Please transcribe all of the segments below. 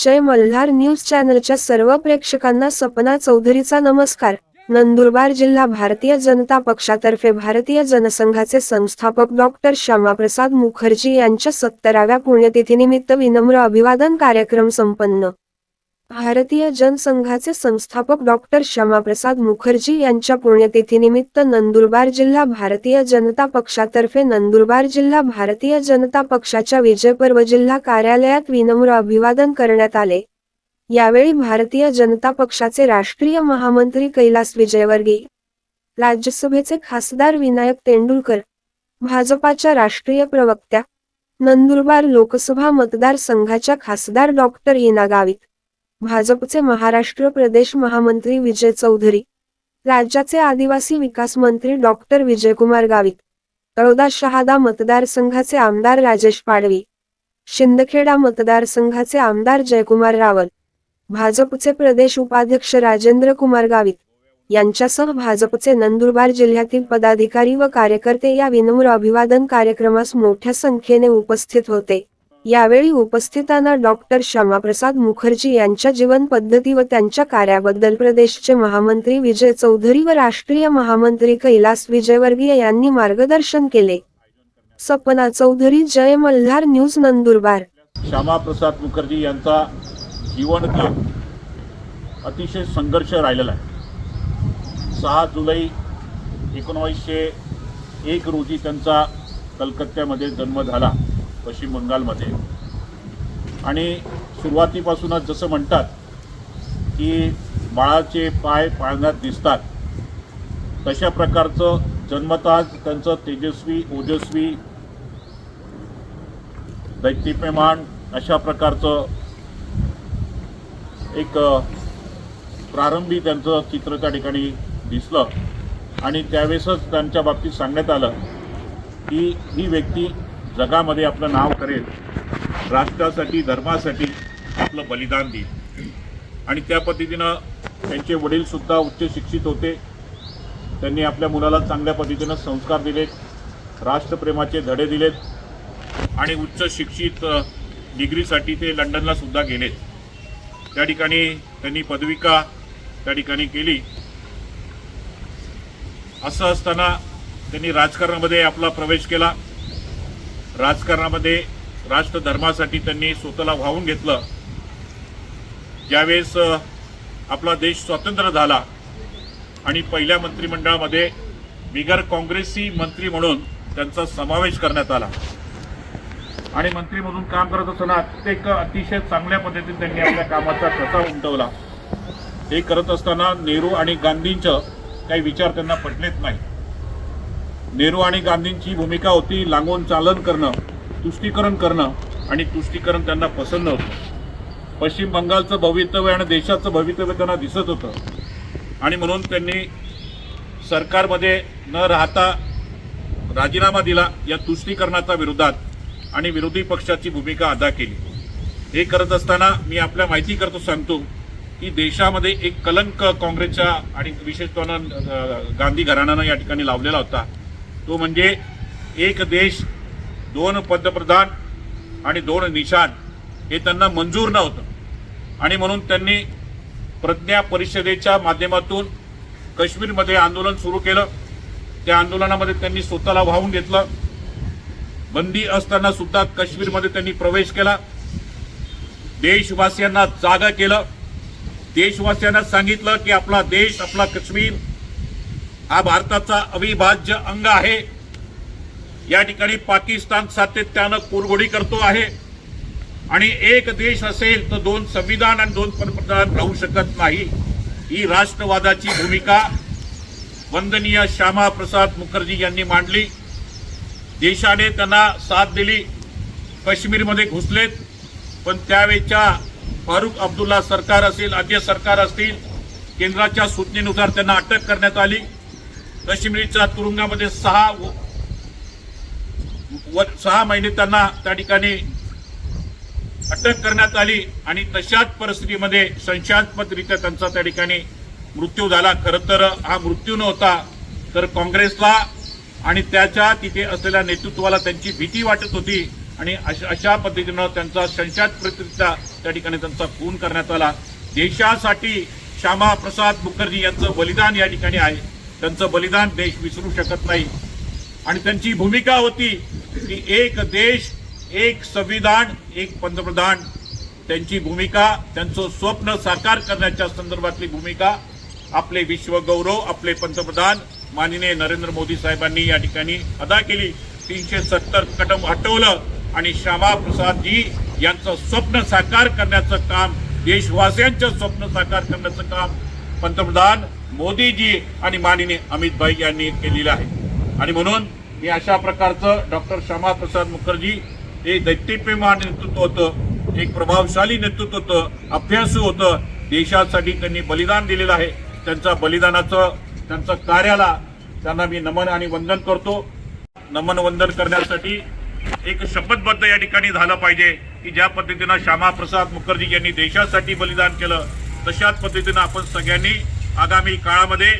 जय मल्हार न्यूज चॅनलच्या सर्व प्रेक्षकांना सपना चौधरीचा नमस्कार। नंदुरबार जिल्हा भारतीय जनता पक्षातर्फे भारतीय जनसंघाचे संस्थापक डॉक्टर श्यामाप्रसाद मुखर्जी यांच्या 70व्या पुण्यतिथीनिमित्त विनम्र अभिवादन कार्यक्रम संपन्न। भारतीय जनसंघाचे संस्थापक डॉक्टर श्यामाप्रसाद मुखर्जी यांच्या पुण्यतिथीनिमित्त नंदुरबार जिल्हा भारतीय जनता पक्षातर्फे नंदुरबार जिल्हा भारतीय जनता पक्षाच्या विजयपर्व जिल्हा कार्यालयात विनम्र अभिवादन करण्यात आले। यावेळी भारतीय जनता पक्षाचे राष्ट्रीय महामंत्री कैलास विजयवर्गीय, राज्यसभेचे खासदार विनायक तेंडुलकर, भाजपाच्या राष्ट्रीय प्रवक्त्या, नंदुरबार लोकसभा मतदारसंघाच्या खासदार डॉक्टर हिना गावित, भाजपचे महाराष्ट्र प्रदेश महामंत्री विजय चौधरी, राज्याचे आदिवासी विकास मंत्री डॉक्टर विजयकुमार गावित, तळोदा शहादा मतदारसंघाचे आमदार राजेश पाडवी, शिंदखेडा मतदारसंघाचे आमदार जयकुमार रावल, भाजपचे प्रदेश उपाध्यक्ष राजेंद्र कुमार गावित यांच्यासह भाजपचे नंदुरबार जिल्ह्यातील पदाधिकारी व कार्यकर्ते या विनम्र अभिवादन कार्यक्रमास मोठ्या संख्येने उपस्थित होते। यावेळी उपस्थितांना डॉक्टर श्यामाप्रसाद मुखर्जी यांच्या जीवन पद्धती व त्यांच्या कार्याबद्दल प्रदेशचे महामंत्री विजय चौधरी व राष्ट्रीय महामंत्री कैलास विजयवर्गीय यांनी मार्गदर्शन केले। सपना चौधरी, जय मल्हार न्यूज, नंदुरबार। श्यामाप्रसाद मुखर्जी यांचा जीवनकाळ अतिशय संघर्ष राहिलेला आहे। 6 जुलै 1901 रोजी त्यांचा कलकत्त्यामध्ये जन्म झाला, पश्चिम बंगालमध्ये। आणि सुरुवातीपासूनच जसं म्हणतात की बाळाचे पाय पाळण्यात दिसतात, तशा प्रकारचं जन्मताच त्यांचं तेजस्वी, ओजस्वी, दैत्यप्यमान अशा प्रकारचं एक प्रारंभी त्यांचं चित्र त्या ठिकाणी दिसलं। आणि त्यावेळेसच त्यांच्या बाबतीत सांगण्यात आलं की ही व्यक्ती जगामध्ये आपलं नाव करेल, राष्ट्रासाठी, धर्मासाठी आपलं बलिदान देईल। आणि त्या पद्धतीनं त्यांचे वडीलसुद्धा उच्च शिक्षित होते। त्यांनी आपल्या मुलाला चांगल्या पद्धतीनं संस्कार दिलेत, राष्ट्रप्रेमाचे धडे दिलेत आणि उच्च शिक्षित डिग्रीसाठी ते लंडनला सुद्धा गेलेत। त्या ठिकाणी त्यांनी पदविका त्या ठिकाणी केली। असं असताना त्यांनी राजकारणामध्ये आपला प्रवेश केला। राजकारणामध्ये राष्ट्रधर्मासाठी त्यांनी स्वतःला वाहून घेतलं। ज्यावेळेस आपला देश स्वतंत्र झाला आणि पहिल्या मंत्रिमंडळामध्ये बिगर काँग्रेसी मंत्री म्हणून त्यांचा समावेश करण्यात आला आणि मंत्री म्हणून काम करत असताना एक अतिशय चांगल्या पद्धतीने त्यांनी आपल्या कामाचा ठसा उमटवला। हे करत असताना नेहरू आणि गांधींचं काही विचार त्यांना पटलेच नाही। नेहरू आणि गांधींची भूमिका होती लागून चालन करणं, तुष्टीकरण करणं, आणि तुष्टीकरण त्यांना पसंत नव्हतं। पश्चिम बंगालचं भवितव्य आणि देशाचं भवितव्य त्यांना दिसत होतं आणि म्हणून त्यांनी सरकारमध्ये न राहता राजीनामा दिला या तुष्टीकरणाच्या विरोधात आणि विरोधी पक्षाची भूमिका अदा केली। हे करत असताना मी आपल्या माहिती करतो सांगतो की देशामध्ये एक कलंक काँग्रेसच्या आणि विशेषतः गांधी घराण्यानं या ठिकाणी लावलेला होता। तो म्हणजे एक देश, 2 पंतप्रधान आणि 2 निशाण हे त्यांना मंजूर नव्हतं। आणि म्हणून त्यांनी प्रज्ञा परिषदेच्या माध्यमातून काश्मीरमध्ये आंदोलन सुरू केलं। त्या आंदोलनामध्ये त्यांनी स्वतःला वाहून घेतलं। बंदी असताना सुद्धा काश्मीरमध्ये त्यांनी प्रवेश केला। देशवासियांना जागा केलं। देशवासियांना सांगितलं की आपला देश, आपला काश्मीर हा भारताचा अविभाज्य अंग आहे। या ठिकाणी पाकिस्तान सातत्यानं कुरघोडी करतो आहे आणि एक देश असेल तर 2 संविधान आणि 2 पंतप्रधान राहू शकत नाही। ही राष्ट्रवादाची भूमिका वंदनीय श्यामाप्रसाद मुखर्जी यांनी मांडली। देशाने त्यांना साथ दिली, काश्मीरमध्ये घुसलेत, पण त्यावेळेच्या फारुख अब्दुल्ला सरकार असेल, राज्य सरकार असतील, केंद्राच्या सूचनेनुसार त्यांना अटक करण्यात आली। काश्मीरच्या तुरुंगामध्ये 6 महिने त्यांना त्या ठिकाणी अटक करण्यात आली आणि तशाच परिस्थितीमध्ये संशयास्पदरित्या त्यांचा त्या ठिकाणी मृत्यू झाला। खरं तर हा मृत्यू नव्हता, तर काँग्रेसला आणि त्याच्या तिथे असलेल्या नेतृत्वाला त्यांची भीती वाटत होती आणि अशा पद्धतीनं त्यांचा संशयास्पदरित्या त्या ठिकाणी त्यांचा खून करण्यात आला. देशासाठी श्यामाप्रसाद मुखर्जी यांचं बलिदान या ठिकाणी आहे. त्यांचं बलिदान देश विसरू शकत नाही. आणि त्यांची भूमिका होती की एक देश, एक संविधान, एक पंतप्रधान. त्यांची भूमिका, त्यांचं स्वप्न साकार करण्याच्या संदर्भातली भूमिका आपले विश्वगौरव, आपले पंतप्रधान माननीय नरेंद्र मोदी साहेबांनी या ठिकाणी अदा केली. 370 कदम हटवलं आणि श्यामाप्रसादजी यांचं स्वप्न साकार करण्याचं काम, देशवासियांचं स्वप्न साकार करण्याचं काम पंतप्रधान मोदीजी आणि माननीय अमित भाई यांनी केलेलं आहे. आणि म्हणून मी अशा प्रकारचं डॉक्टर श्यामाप्रसाद मुखर्जी हे दैत्यप्रेमान नेतृत्व होतं, एक प्रभावशाली नेतृत्व होतं, अभ्यासू होतं. देशासाठी त्यांनी बलिदान दिलेलं आहे. त्यांच्या बलिदानाचं, त्यांच्या कार्याला त्यांना मी नमन आणि वंदन करतो. नमन वंदन करण्यासाठी एक शपथबद्ध या ठिकाणी झालं पाहिजे की ज्या पद्धतीनं श्यामाप्रसाद मुखर्जी यांनी देशासाठी बलिदान केलं, तशाच पद्धतीनं आपण सगळ्यांनी आगामी काळामध्ये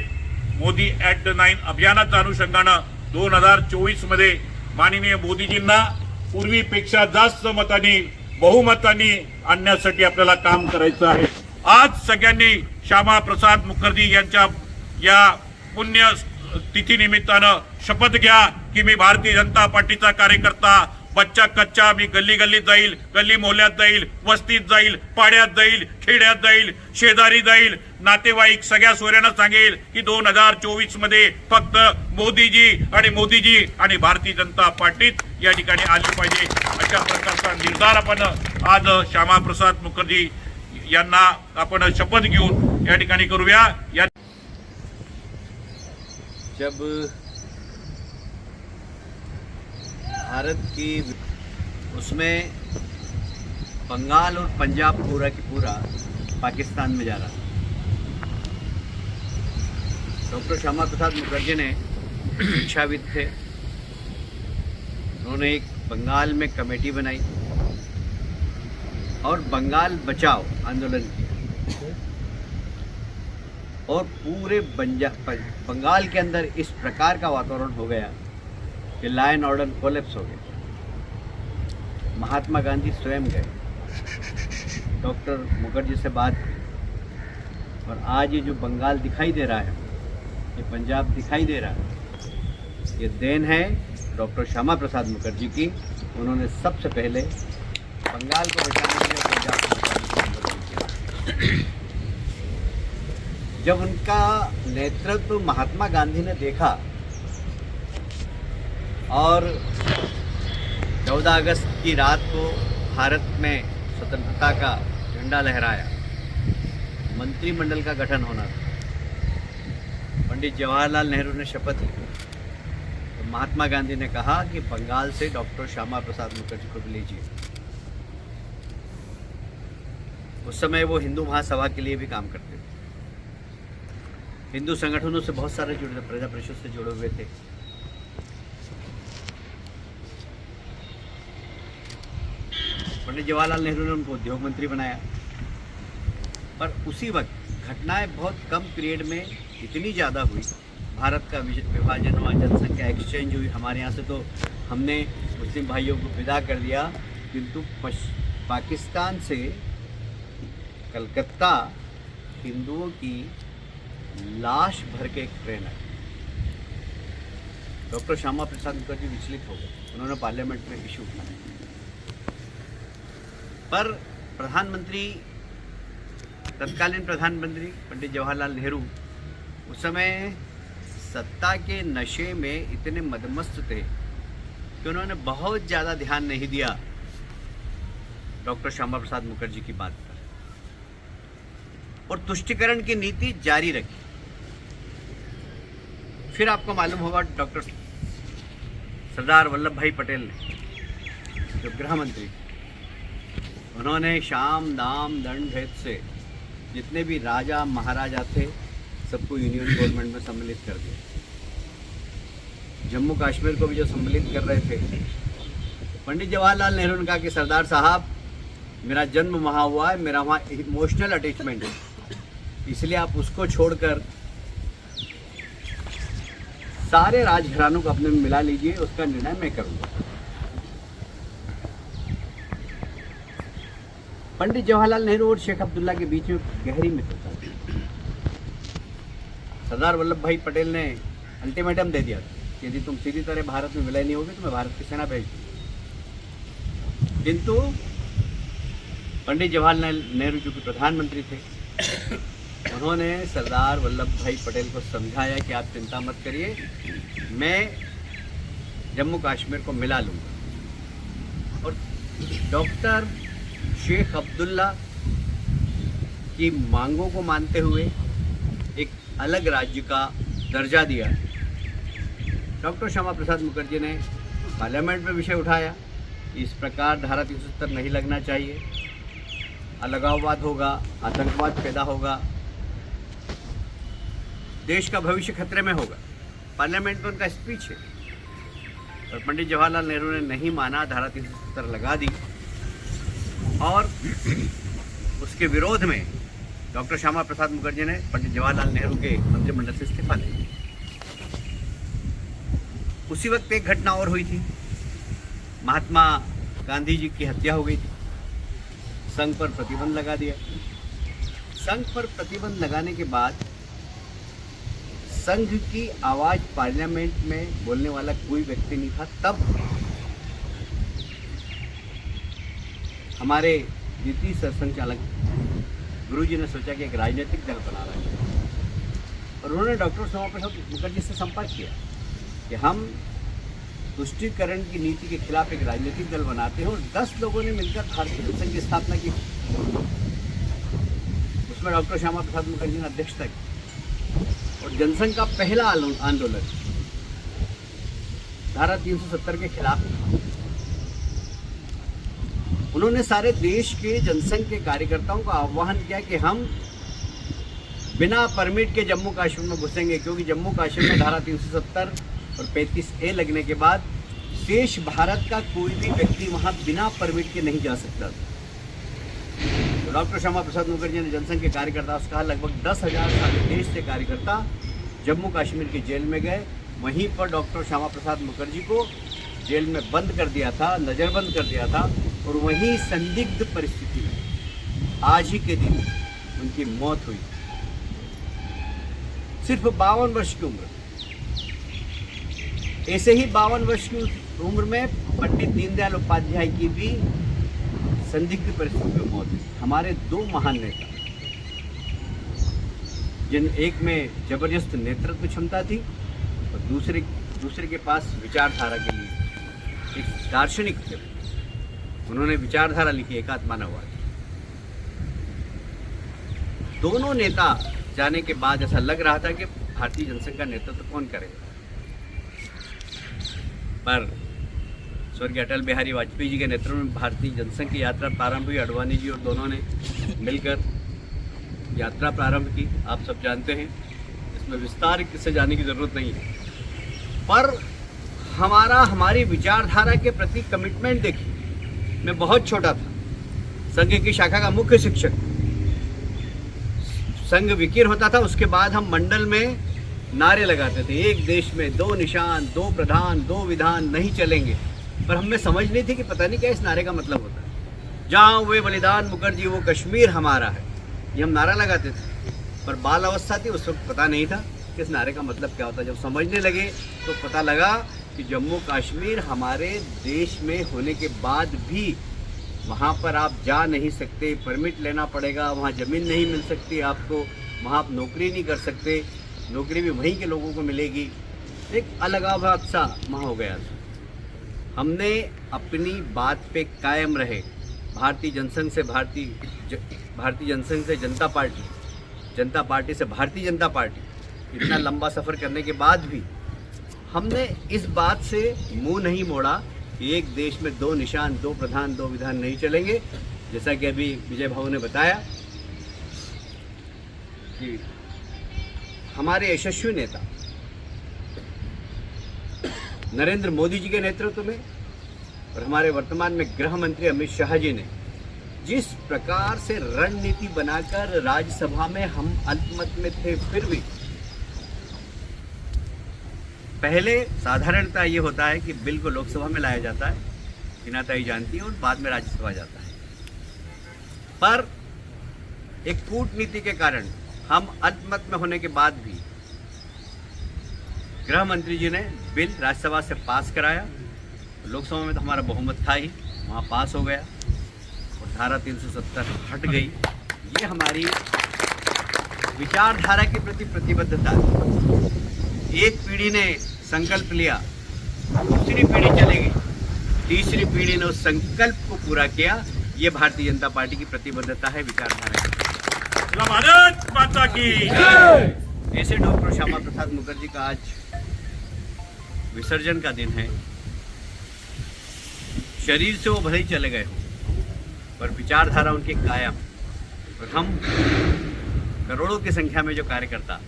मोदी ॲट द 9 अभियानाच्या अनुषंगानं 2024 मध्ये माननीय मोदीजींना पूर्वीपेक्षा जास्त मतांनी, बहुमतांनी आणण्यासाठी आपल्याला काम करायचं आहे. आज सगळ्यांनी श्यामाप्रसाद मुखर्जी यांच्या या पुण्य तिथीनिमित्तानं शपथ घ्या की मी भारतीय जनता पार्टीचा कार्यकर्ता, बच्चा कच्चा, मी गल्ली गल्लीत जाईल, गल्ली मोहल्ल्यात जाईल, वस्तीत जाईल, पाड्यात जाईल, खेड्यात जाईल, शेजारी जाईल, नातेवाईक सगळ्या सोयऱ्यांना सांगेल की 2024 मध्ये फक्त मोदीजी आणि भारतीय जनता पार्टीत या ठिकाणी आली पाहिजे. अशा प्रकारचा निर्धार आपण आज श्यामाप्रसाद मुखर्जी यांना आपण शपथ घेऊन या ठिकाणी करूया. जब भारत की उसमें बंगाल और पंजाब पूरा की पूरा पाकिस्तान में जा रहा था. डॉक्टर श्यामा प्रसाद मुखर्जी ने शिक्षाविद थे. उन्होंने एक बंगाल में कमेटी बनाई और बंगाल बचाओ आंदोलन किया और पूरे बंगाल के अंदर इस प्रकार का वातावरण हो गया कि लॉ एंड ऑर्डर कोलैप्स हो गया. महात्मा गांधी स्वयं गए, डॉक्टर मुखर्जी से बात की और आज ये जो बंगाल दिखाई दे रहा है, ये पंजाब दिखाई दे रहा है, ये देन है डॉक्टर श्यामा प्रसाद मुखर्जी की. उन्होंने सबसे पहले बंगाल को बचाने के लिए पंजाब को बचाने की किया. जब उनका नेतृत्व महात्मा गांधी ने देखा और 14 अगस्त की रात को भारत में स्वतंत्रता का झंडा लहराया, मंत्रिमंडल का गठन होना था, पंडित जवाहरलाल नेहरू ने शपथ ली, तो महात्मा गांधी ने कहा कि बंगाल से डॉक्टर श्यामा प्रसाद मुखर्जी को लीजिए. उस समय वो हिंदू महासभा के लिए भी काम करते थे, हिंदू संगठनों से बहुत सारे जुड़े थे, प्रजा परिषद से जुड़े हुए थे. पंडित जवाहरलाल नेहरू ने उनको उद्योग मंत्री बनाया. पर उसी वक्त घटनाएं बहुत कम पीरियड में इतनी ज़्यादा हुई, भारत का विभाजन हुआ, जनसंख्या एक्सचेंज हुई. हमारे यहाँ से तो हमने मुस्लिम भाइयों को विदा कर दिया, किंतु पाकिस्तान से कलकत्ता हिंदुओं की लाश भर के एक ट्रेन आई. डॉक्टर श्यामा प्रसाद मुखर्जी विचलित हो गए. उन्होंने पार्लियामेंट में इशू उठाया, पर प्रधानमंत्री, तत्कालीन प्रधानमंत्री पंडित जवाहरलाल नेहरू उस समय सत्ता के नशे में इतने मदमस्त थे कि उन्होंने बहुत ज़्यादा ध्यान नहीं दिया डॉक्टर श्यामा प्रसाद मुखर्जी की बात पर और तुष्टीकरण की नीति जारी रखी. फिर आपको मालूम होगा डॉक्टर सरदार वल्लभ भाई पटेल ने, जो गृह मंत्री, उन्होंने शाम दाम दंड भेद से जितने भी राजा महाराजा थे सबको यूनियन गवर्नमेंट में सम्मिलित कर दिया. जम्मू कश्मीर को भी जो सम्मिलित कर रहे थे, पंडित जवाहरलाल नेहरू ने कहा कि सरदार साहब, मेरा जन्म वहाँ हुआ है, मेरा वहाँ इमोशनल अटैचमेंट है, इसलिए आप उसको छोड़कर सारे राजघरानों को अपने में मिला लीजिए, उसका निर्णय मैं करूँगा. पंडित जवाहरलाल नेहरू और शेख अब्दुल्ला के बीच में गहरी मित्रता थी। सरदार वल्लभ भाई पटेल ने अल्टीमेटम दे दिया था कि यदि तुम सीधी तरह भारत में विलय नहीं होगे तो मैं भारत की सेना भेज दूंगा। किंतु पंडित जवाहरलाल नेहरू जो कि प्रधानमंत्री थे, उन्होंने सरदार वल्लभ भाई पटेल को समझाया कि आप चिंता मत करिए, मैं जम्मू कश्मीर को मिला लूँगा। और डॉक्टर शेख अब्दुल्ला की मांगों को मानते हुए एक अलग राज्य का दर्जा दिया। डॉक्टर श्यामा प्रसाद मुखर्जी ने पार्लियामेंट में विषय उठाया कि इस प्रकार धारा 370 नहीं लगना चाहिए, अलगाववाद होगा, आतंकवाद पैदा होगा, देश का भविष्य खतरे में होगा। पार्लियामेंट में उनका स्पीच है, और पंडित जवाहरलाल नेहरू ने नहीं माना, धारा 370 लगा दी। और उसके विरोध में डॉक्टर श्यामा प्रसाद मुखर्जी ने पंडित जवाहरलाल नेहरू के मंत्रिमंडल से इस्तीफा दे दिया। उसी वक्त एक घटना और हुई थी, महात्मा गांधी जी की हत्या हो गई थी। संघ पर प्रतिबंध लगा दिया। संघ पर प्रतिबंध लगाने के बाद संघ की आवाज पार्लियामेंट में बोलने वाला कोई व्यक्ति नहीं था। तब हमारे द्वितीय सरसंघचालक गुरुजी ने सोचा कि एक राजनीतिक दल बना रहा है, और उन्होंने डॉक्टर श्यामा प्रसाद मुखर्जी से संपर्क किया कि हम तुष्टीकरण की नीति के खिलाफ एक राजनीतिक दल बनाते हैं। और 10 लोगों ने मिलकर भारतीय जनसंघ की स्थापना की। उसमें डॉक्टर श्यामा प्रसाद मुखर्जी ने अध्यक्षता की, और जनसंघ का पहला आंदोलन धारा 370 के खिलाफ था। उन्होंने सारे देश के जनसंघ के कार्यकर्ताओं का आह्वान किया कि हम बिना परमिट के जम्मू कश्मीर में घुसेंगे, क्योंकि जम्मू कश्मीर में धारा 370 और 35A लगने के बाद देश भारत का कोई भी व्यक्ति वहां बिना परमिट के नहीं जा सकता था। तो डॉक्टर श्यामा प्रसाद मुखर्जी ने जनसंघ के कार्यकर्ताओं से कहा, लगभग 10,000 सारे देश से कार्यकर्ता जम्मू कश्मीर की जेल में गए। वहीं पर डॉक्टर श्यामा प्रसाद मुखर्जी को जेल में बंद कर दिया था, नज़रबंद कर दिया था, और वहीं संदिग्ध परिस्थिति में आज ही के दिन उनकी मौत हुई, सिर्फ 52 वर्ष की उम्र। ऐसे ही 52 वर्ष की उम्र में पंडित दीनदयाल उपाध्याय की भी संदिग्ध परिस्थिति में मौत हुई। हमारे 2 महान नेता, जिन एक में जबरदस्त नेतृत्व क्षमता थी और दूसरे के पास विचारधारा के लिए एक दार्शनिक थे। उन्होंने विचारधारा लिखी, एकात्मानवाद। दोनों नेता जाने के बाद ऐसा लग रहा था कि भारतीय जनसंघ का नेतृत्व कौन करेगा, पर स्वर्गीय अटल बिहारी वाजपेयी जी के नेतृत्व में भारतीय जनसंघ की यात्रा प्रारंभ हुई। अडवाणी जी और दोनों ने मिलकर यात्रा प्रारंभ की। आप सब जानते हैं, इसमें विस्तार से जाने की जरूरत नहीं है, पर हमारी विचारधारा के प्रति कमिटमेंट देखिए। मैं बहुत छोटा था, संघ की शाखा का मुख्य शिक्षक, संघ विकीर होता था, उसके बाद हम मंडल में नारे लगाते थे, एक देश में 2 निशान, 2 प्रधान, 2 विधान नहीं चलेंगे। पर हमें समझ नहीं थी कि पता नहीं क्या इस नारे का मतलब होता है। जहाँ हुए बलिदान मुखर्जी वो कश्मीर हमारा है, ये हम नारा लगाते थे। पर बाल अवस्था थी, उस वक्त पता नहीं था कि इस नारे का मतलब क्या होता है। जब समझने लगे तो पता लगा कि जम्मू कश्मीर हमारे देश में होने के बाद भी वहाँ पर आप जा नहीं सकते, परमिट लेना पड़ेगा, वहाँ ज़मीन नहीं मिल सकती आपको, वहाँ आप नौकरी नहीं कर सकते, नौकरी भी वहीं के लोगों को मिलेगी। एक अलगाववाद सा वहाँ हो गया था। हमने अपनी बात पे कायम रहे। भारतीय जनसंघ से जनता पार्टी, जनता पार्टी से भारतीय जनता पार्टी, इतना लंबा सफ़र करने के बाद भी हमने इस बात से मुंह नहीं मोड़ा कि एक देश में 2 निशान, 2 प्रधान, 2 विधान नहीं चलेंगे। जैसा कि अभी विजय भाऊ ने बताया कि हमारे यशस्वी नेता नरेंद्र मोदी जी के नेतृत्व में और हमारे वर्तमान में गृह मंत्री अमित शाह जी ने जिस प्रकार से रणनीति बनाकर राज्यसभा में हम अल्पमत में थे, फिर भी पहले साधारणतः ये होता है कि बिल को लोकसभा में लाया जाता है, हिनाताई जानती है, और बाद में राज्यसभा जाता है। पर एक कूटनीति के कारण हम अल्पमत में होने के बाद भी गृह मंत्री जी ने बिल राज्यसभा से पास कराया। लोकसभा में तो हमारा बहुमत था ही, वहाँ पास हो गया और धारा 370 हट गई। ये हमारी विचारधारा के प्रति प्रतिबद्धता है। एक पीढ़ी ने संकल्प लिया, दूसरी पीढ़ी चलेगी, तीसरी पीढ़ी ने उस संकल्प को पूरा किया। ये भारतीय जनता पार्टी की प्रतिबद्धता है, विचारधारा है। भारत माता की ऐसे डॉक्टर श्यामा प्रसाद मुखर्जी का आज विसर्जन का दिन है। शरीर से वो भले ही चले गए हों, पर विचारधारा उनकी कायम। और हम करोड़ों की संख्या में जो कार्यकर्ता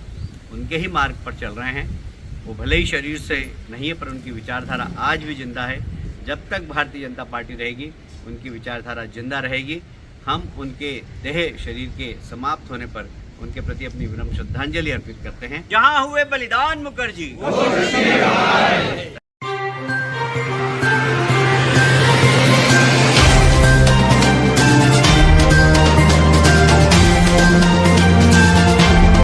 उनके ही मार्ग पर चल रहे हैं, वो भले ही शरीर से नहीं है, पर उनकी विचारधारा आज भी जिंदा है। जब तक भारतीय जनता पार्टी रहेगी, उनकी विचारधारा जिंदा रहेगी। हम उनके देह शरीर के समाप्त होने पर उनके प्रति अपनी विनम्र श्रद्धांजलि अर्पित करते हैं। जहां हुए बलिदान मुखर्जी,